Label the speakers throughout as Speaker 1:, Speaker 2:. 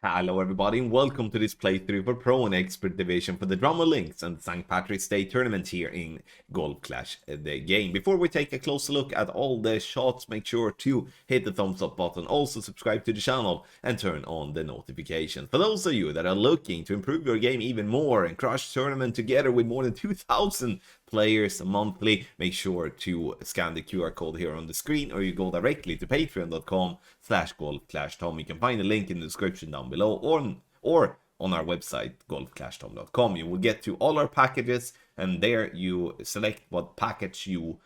Speaker 1: Hello everybody and welcome to this playthrough for Pro and Expert Division for the Drummer Links and St. Patrick's Day tournament here in Golf Clash the game. Before we take a closer look at all the shots, make sure to hit the thumbs up button, also subscribe to the channel and turn on the notifications. For those of you that are looking to improve your game even more and crush tournament together with more than 2,000 players monthly, make sure to scan the QR code here on the screen, or you go directly to patreon.com/golfclashtom. You can find the link in the description down below or on our website golfclashtom.com. You will get to all our packages, and there you select what package you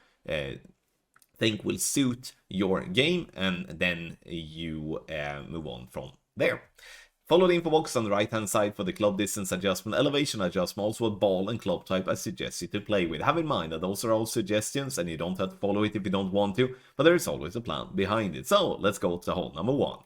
Speaker 1: think will suit your game, and then you move on from there. Follow the info box on the right hand side for the club distance adjustment, elevation adjustment, also what ball and club type I suggest you to play with. Have in mind that those are all suggestions and you don't have to follow it if you don't want to, but there is always a plan behind it. So let's go to hole number 1.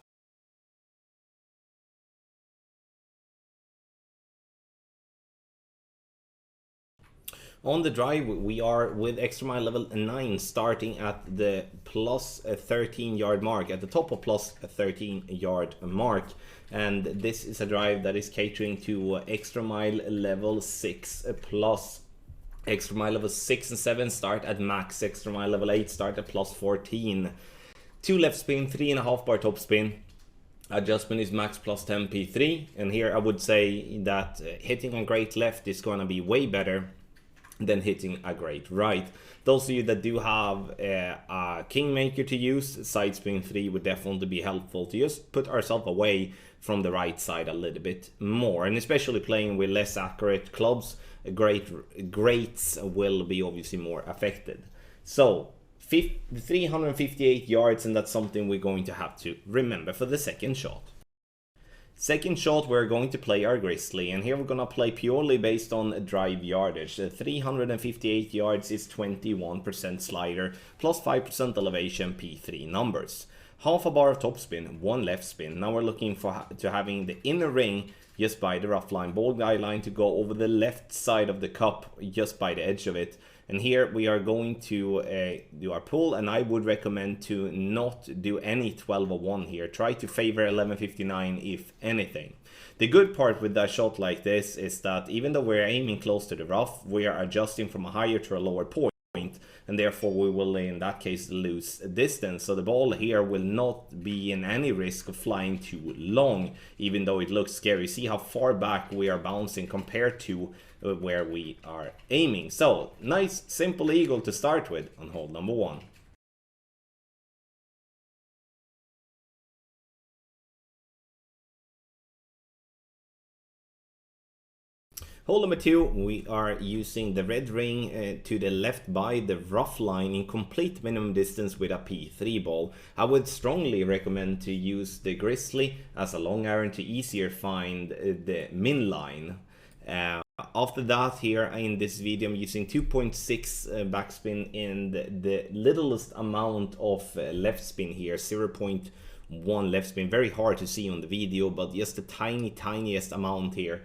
Speaker 1: On the drive, we are with extra mile level 9, starting at the plus 13 yard mark, at the top of plus 13 yard mark. And this is a drive that is catering to extra mile level 6 plus. Extra mile level 6 and 7 start at max, extra mile level 8 start at plus 14. 2 left spin, 3.5 bar top spin. Adjustment is max plus 10 P3. And here I would say that hitting a great left is going to be way better than hitting a great right. Those of you that do have a kingmaker to use, side spin 3 would definitely be helpful to just put ourselves away from the right side a little bit more, and especially playing with less accurate clubs, greats will be obviously more affected. So 358 yards, and that's something we're going to have to remember for the second shot. Second shot, we're going to play our Grizzly, and here we're going to play purely based on drive yardage. 358 yards is 21% slider, plus 5% elevation, P3 numbers. Half a bar of top spin, 1 left spin. Now we're looking to having the inner ring just by the rough line, ball guideline to go over the left side of the cup, just by the edge of it. And here we are going to do our pull, and I would recommend to not do any 12-01 here. Try to favor 11.59 if anything. The good part with that shot like this is that even though we're aiming close to the rough, we are adjusting from a higher to a lower point, and therefore we will in that case lose distance. So the ball here will not be in any risk of flying too long, even though it looks scary. See how far back we are bouncing compared to where we are aiming. So nice simple eagle to start with on hole number 1. Hole number 2, we are using the red ring to the left by the rough line in complete minimum distance with a P3 ball. I would strongly recommend to use the Grizzly as a long iron to easier find the min line. After that, here in this video I'm using 2.6 backspin and the littlest amount of left spin here, 0.1 left spin. Very hard to see on the video, but just the tiniest amount here.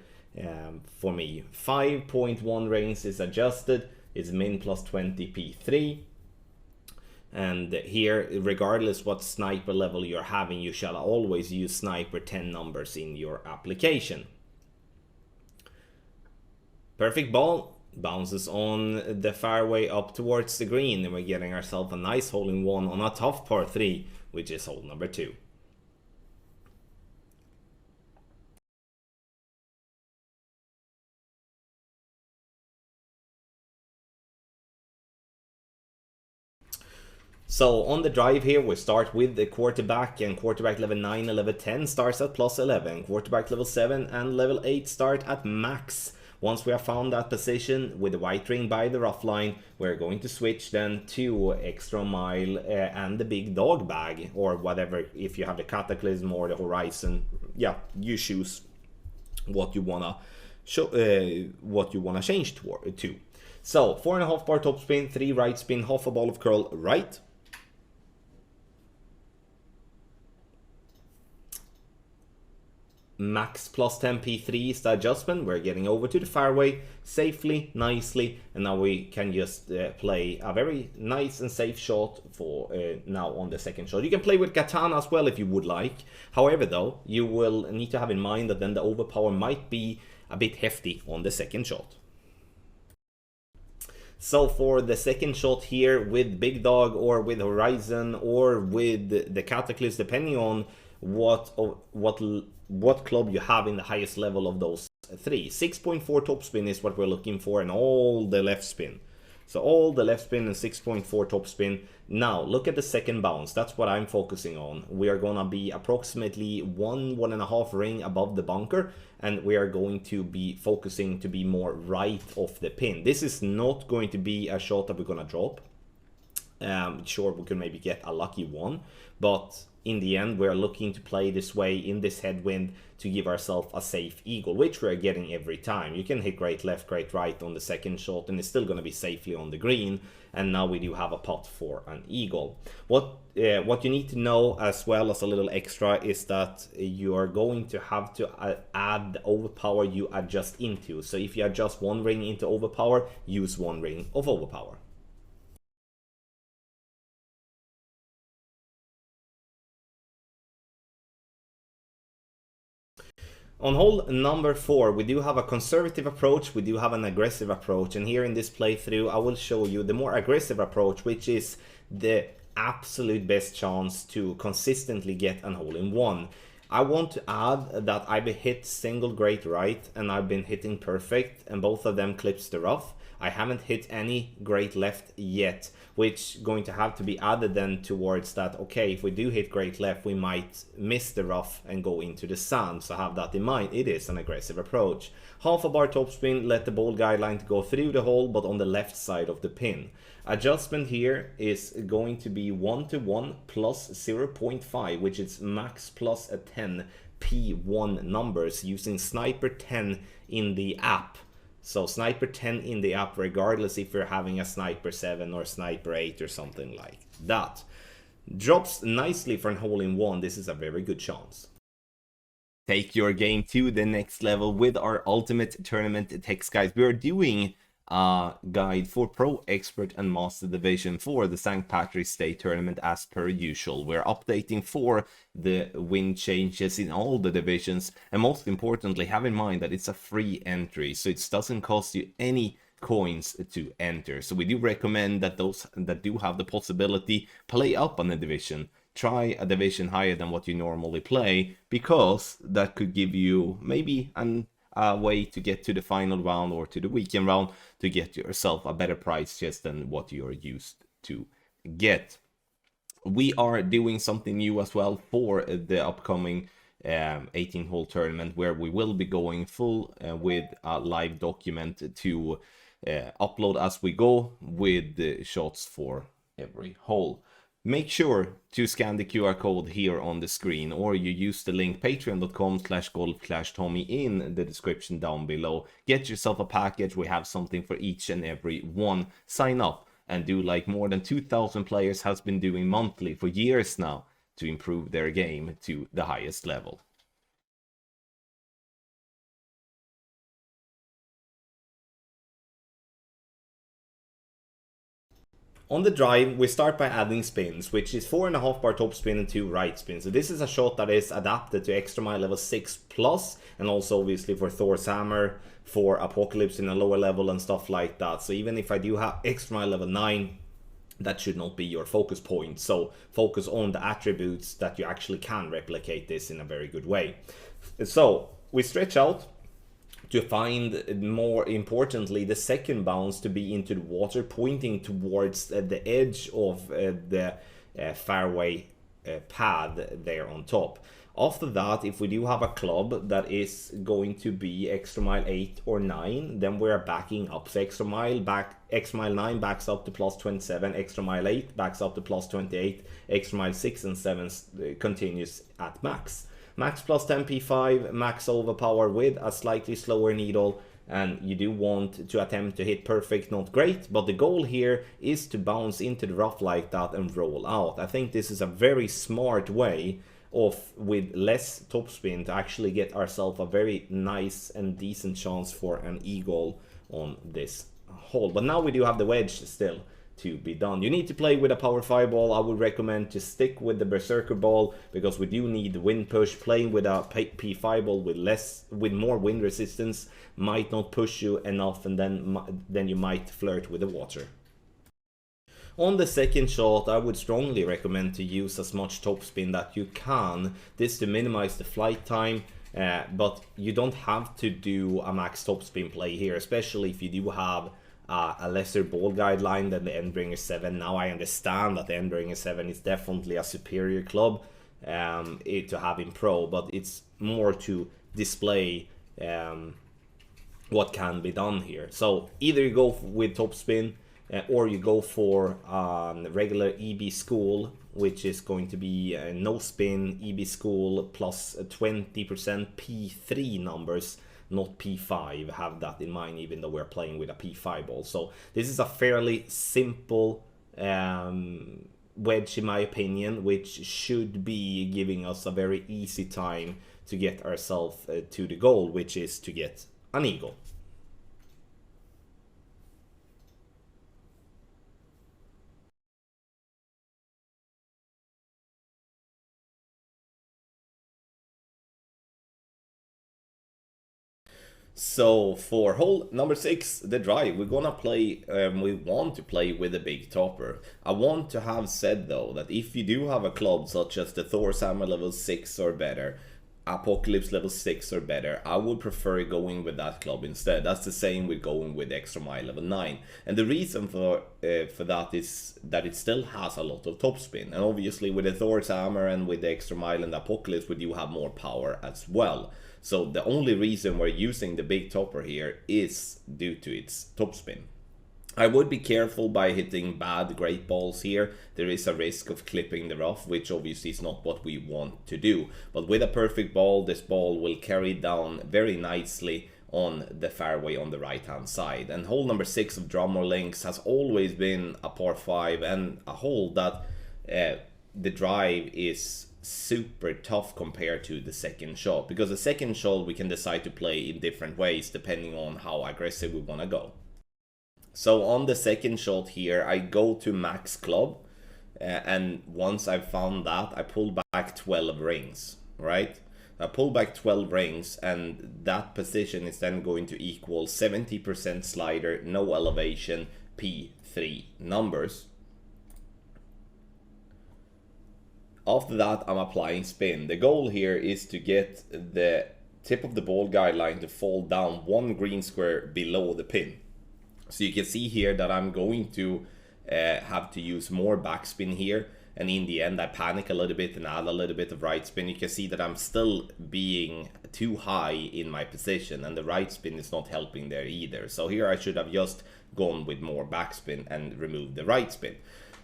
Speaker 1: For me, 5.1 rings is adjusted. It's min plus 20 P3, and here, regardless what sniper level you're having, you shall always use sniper 10 numbers in your application. Perfect ball bounces on the fairway up towards the green, and we're getting ourselves a nice hole-in-one on a tough par 3, which is hole number 2. So on the drive here, we start with the quarterback, and quarterback level 9 and level 10 starts at plus 11. Quarterback level 7 and level 8 start at max. Once we have found that position with the white ring by the rough line, we're going to switch then to extra mile and the big dog bag, or whatever. If you have the cataclysm or the horizon, yeah, you choose what you wanna change to. So 4.5 bar top spin, 3 right spin, half a ball of curl right. max plus 10 P3 is the adjustment. We're getting over to the fairway safely, nicely, and now we can just play a very nice and safe shot for now on the second shot. You can play with katana as well if you would like. However though, you will need to have in mind that then the overpower might be a bit hefty on the second shot. So for the second shot here with Big Dog or with Horizon or with the Cataclysm, depending on what club you have in the highest level of those three. 6.4 topspin is what we're looking for, and all the left spin. So all the left spin and 6.4 topspin. Now look at the second bounce. That's what I'm focusing on. We are gonna be approximately 1.5 ring above the bunker, and we are going to be focusing to be more right off the pin. This is not going to be a shot that we're gonna drop. Sure, we can maybe get a lucky one, but in the end we're looking to play this way in this headwind to give ourselves a safe eagle, which we're getting every time. You can hit great left, great right on the second shot, and it's still going to be safely on the green. And now we do have a putt for an eagle. What you need to know as well as a little extra is that you are going to have to add the overpower you adjust into. So if you adjust one ring into overpower, use one ring of overpower. On hole number 4, we do have a conservative approach, we do have an aggressive approach, and here in this playthrough I will show you the more aggressive approach, which is the absolute best chance to consistently get an hole-in-one. I want to add that I've hit single great right and I've been hitting perfect, and both of them clips the rough. I haven't hit any great left yet, which going to have to be added then towards that. Okay, if we do hit great left, we might miss the rough and go into the sand, so have that in mind. It is an aggressive approach. Half a bar topspin, let the ball guideline go through the hole, but on the left side of the pin. Adjustment here is going to be 1-1 plus 0.5, which is max plus a 10 P1 numbers using Sniper 10 in the app. So Sniper 10 in the app, regardless if you're having a Sniper 7 or Sniper 8 or something like that. Drops nicely for an hole-in-one. This is a very good chance. Take your game to the next level with our ultimate tournament text, guys. We are doing a guide for Pro, Expert and Master Division for the St. Patrick's Day tournament as per usual. We're updating for the win changes in all the divisions, and most importantly, have in mind that it's a free entry, so it doesn't cost you any coins to enter. So we do recommend that those that do have the possibility play up on the division. Try a division higher than what you normally play, because that could give you maybe a way to get to the final round or to the weekend round to get yourself a better price just than what you're used to get. We are doing something new as well for the upcoming 18-hole tournament, where we will be going full with a live document to upload as we go with the shots for every hole. Make sure to scan the QR code here on the screen, or you use the link patreon.com/golf-tommy in the description down below. Get yourself a package. We have something for each and every one. Sign up and do like more than 2,000 players has been doing monthly for years now to improve their game to the highest level. On the drive, we start by adding spins, which is 4.5 bar top spin and 2 right spins. So this is a shot that is adapted to Extra Mile level 6+, and also obviously for Thor's Hammer, for Apocalypse in a lower level and stuff like that. So even if I do have Extra Mile level 9, that should not be your focus point. So focus on the attributes that you actually can replicate this in a very good way. So we stretch out to find, more importantly, the second bounce to be into the water, pointing towards the edge of the fairway pad there on top. After that, if we do have a club that is going to be Extra Mile 8 or 9, then we're backing up. So Extra Mile 9 backs up to plus 27, Extra Mile 8 backs up to plus 28, Extra Mile 6 and 7 continues at max. Max plus 10 P5, max overpower with a slightly slower needle, and you do want to attempt to hit perfect, not great, but the goal here is to bounce into the rough like that and roll out. I think this is a very smart way off with less topspin to actually get ourselves a very nice and decent chance for an eagle on this hole. But now we do have the wedge still to be done. You need to play with a power 5 ball. I would recommend to stick with the berserker ball because we do need wind push. Playing with a p5 ball with more wind resistance might not push you enough, and then you might flirt with the water. On the second shot, I would strongly recommend to use as much topspin that you can. This to minimize the flight time, but you don't have to do a max topspin play here, especially if you do have a lesser ball guideline than the Endbringer 7. Now I understand that the Endbringer 7 is definitely a superior club to have in pro, but it's more to display what can be done here. So either you go with topspin, or you go for regular EB school, which is going to be no spin EB school plus 20% P3 numbers, not P5. Have that in mind, even though we're playing with a P5 ball. So this is a fairly simple wedge in my opinion, which should be giving us a very easy time to get ourselves to the goal, which is to get an eagle. So for hole number 6, the drive, we're gonna play, we want to play with a big topper. I want to have said though that if you do have a club such as the Thor's Hammer level 6 or better, Apocalypse level 6 or better, I would prefer going with that club instead. That's the same with going with Extra Mile level 9. And the reason for that is that it still has a lot of topspin. And obviously with the Thor's Hammer and with the Extra Mile and the Apocalypse, we do have more power as well. So the only reason we're using the big topper here is due to its topspin. I would be careful by hitting bad great balls here. There is a risk of clipping the rough, which obviously is not what we want to do. But with a perfect ball, this ball will carry down very nicely on the fairway on the right hand side. And hole number 6 of Drummer Links has always been a par 5 and a hole that the drive is super tough compared to the second shot, because the second shot we can decide to play in different ways depending on how aggressive we want to go. So on the second shot here, I go to max club, and once I've found that, I pull back 12 rings, right? I pull back 12 rings, and that position is then going to equal 70% slider, no elevation, P3 numbers. After that, I'm applying spin. The goal here is to get the tip of the ball guideline to fall down 1 green square below the pin. So you can see here that I'm going to have to use more backspin here. And in the end, I panic a little bit and add a little bit of right spin. You can see that I'm still being too high in my position, and the right spin is not helping there either. So here I should have just gone with more backspin and removed the right spin.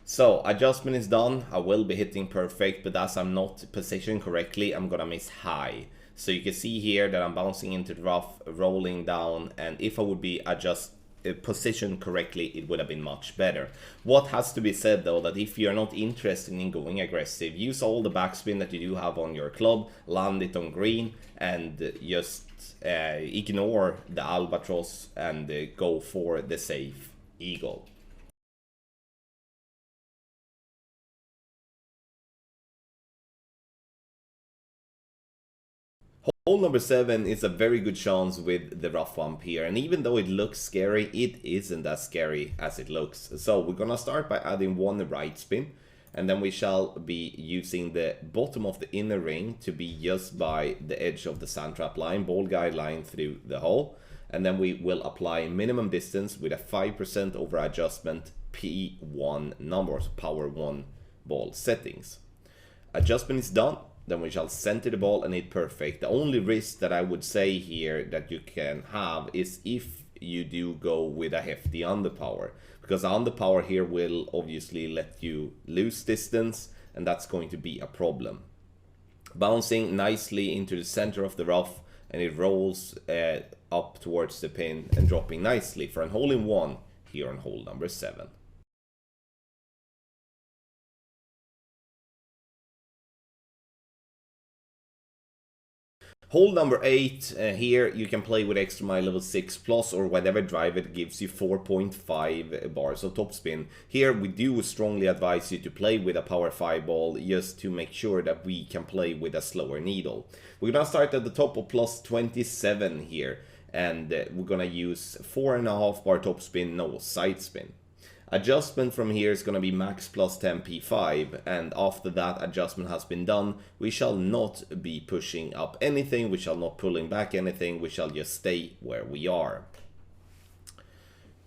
Speaker 1: So adjustment is done. I will be hitting perfect, but as I'm not positioned correctly, I'm gonna miss high. So you can see here that I'm bouncing into the rough, rolling down, and if I would be positioned correctly, it would have been much better. What has to be said though, that if you're not interested in going aggressive, use all the backspin that you do have on your club, land it on green, and just ignore the albatross and go for the safe eagle. Hole number 7 is a very good chance with the rough bump here, and even though it looks scary, it isn't as scary as it looks. So we're gonna start by adding 1 right spin, and then we shall be using the bottom of the inner ring to be just by the edge of the sand trap line, ball guide line through the hole, and then we will apply minimum distance with a 5% over adjustment P1 numbers, power 1 ball settings. Adjustment is done. Then we shall center the ball and hit perfect. The only risk that I would say here that you can have is if you do go with a hefty underpower, because the underpower here will obviously let you lose distance, and that's going to be a problem. Bouncing nicely into the center of the rough, and it rolls up towards the pin and dropping nicely for a hole-in-one here on hole number 7. Hole number 8, here you can play with extra mile level 6 plus or whatever drive it gives you 4.5 bars of topspin. Here we do strongly advise you to play with a power 5 ball just to make sure that we can play with a slower needle. We're gonna start at the top of plus 27 here, and we're gonna use 4.5 bar topspin, no side spin. Adjustment from here is going to be max plus 10 P5, and after that adjustment has been done, we shall not be pushing up anything, we shall not pulling back anything, we shall just stay where we are.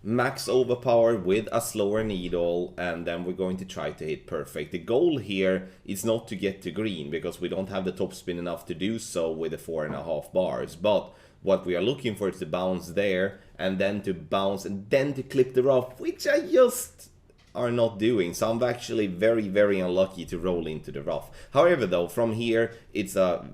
Speaker 1: Max overpower with a slower needle, and then we're going to try to hit perfect. The goal here is not to get to green, because we don't have the top spin enough to do so with the 4.5 bars, but what we are looking for is to bounce there, and then to bounce, and then to clip the rough, which I just are not doing. So I'm actually very, very unlucky to roll into the rough. However, though, from here, it's a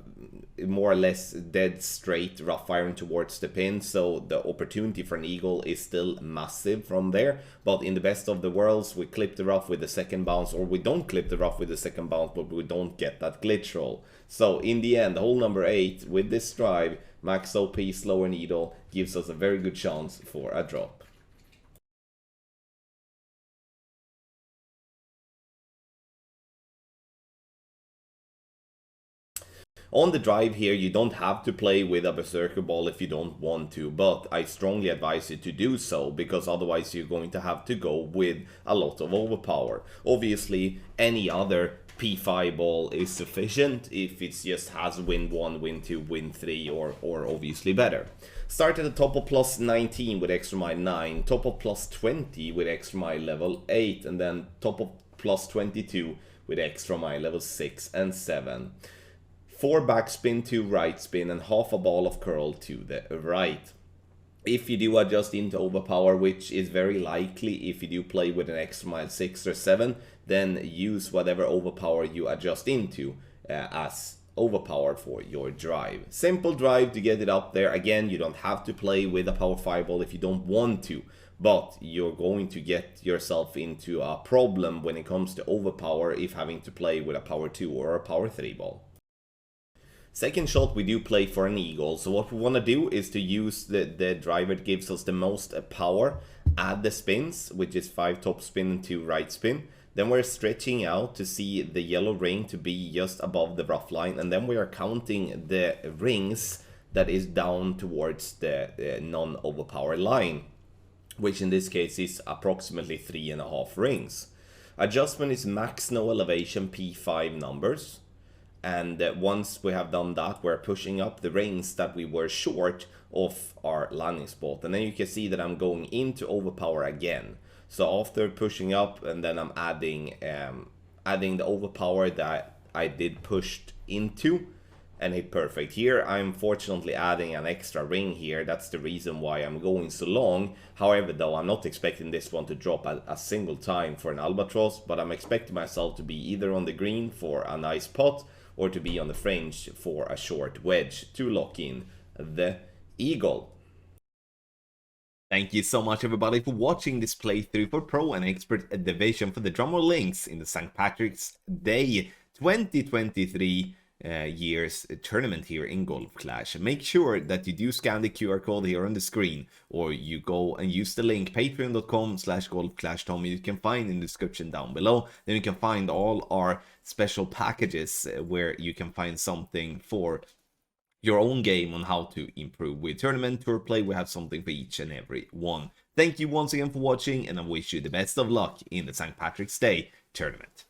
Speaker 1: more or less dead straight rough iron towards the pin, so the opportunity for an eagle is still massive from there. But in the best of the worlds, we clip the rough with the second bounce, or we don't clip the rough with the second bounce, but we don't get that glitch roll. So in the end, hole number 8 with this drive, max OP slower needle, gives us a very good chance for a drop. On the drive here, you don't have to play with a berserker ball if you don't want to, but I strongly advise you to do so, because otherwise you're going to have to go with a lot of overpower. Obviously, any other P5 ball is sufficient if it just has win 1, win 2, win 3, or obviously better. Start at the top of plus 19 with extra mile 9, top of plus 20 with extra mile level 8, and then top of plus 22 with extra mile level 6 and 7. 4 backspin, 2 right spin, and half a ball of curl to the right. If you do adjust into overpower, which is very likely if you do play with an extra mile 6 or 7, then use whatever overpower you adjust into as overpower for your drive. Simple drive to get it up there. Again, you don't have to play with a power 5 ball if you don't want to, but you're going to get yourself into a problem when it comes to overpower if having to play with a power 2 or a power 3 ball. Second shot, we do play for an eagle, so what we want to do is to use the driver that gives us the most power, add the spins, which is 5 top spin and 2 right spin. Then we're stretching out to see the yellow ring to be just above the rough line, and then we are counting the rings that is down towards the non-overpower line, which in this case is approximately 3.5 rings. Adjustment is max no elevation P5 numbers. And once we have done that, we're pushing up the rings that we were short of our landing spot. And then you can see that I'm going into overpower again. So after pushing up, and then I'm adding the overpower that I did pushed into, and hit perfect. Here I'm fortunately adding an extra ring here. That's the reason why I'm going so long. However, though, I'm not expecting this one to drop a single time for an albatross, but I'm expecting myself to be either on the green for a nice pot, or to be on the fringe for a short wedge to lock in the eagle. Thank you so much, everybody, for watching this playthrough for Pro and Expert Division for the drumroll links in the St. Patrick's Day 2023 year's tournament here in Golf Clash. Make sure that you do scan the QR code here on the screen, or you go and use the link patreon.com/golfclashtommy you can find in the description down below. Then you can find all our special packages where you can find something for your own game on how to improve with tournament tour play. We have something for each and every one. Thank you once again for watching, and I wish you the best of luck in the St. Patrick's Day tournament.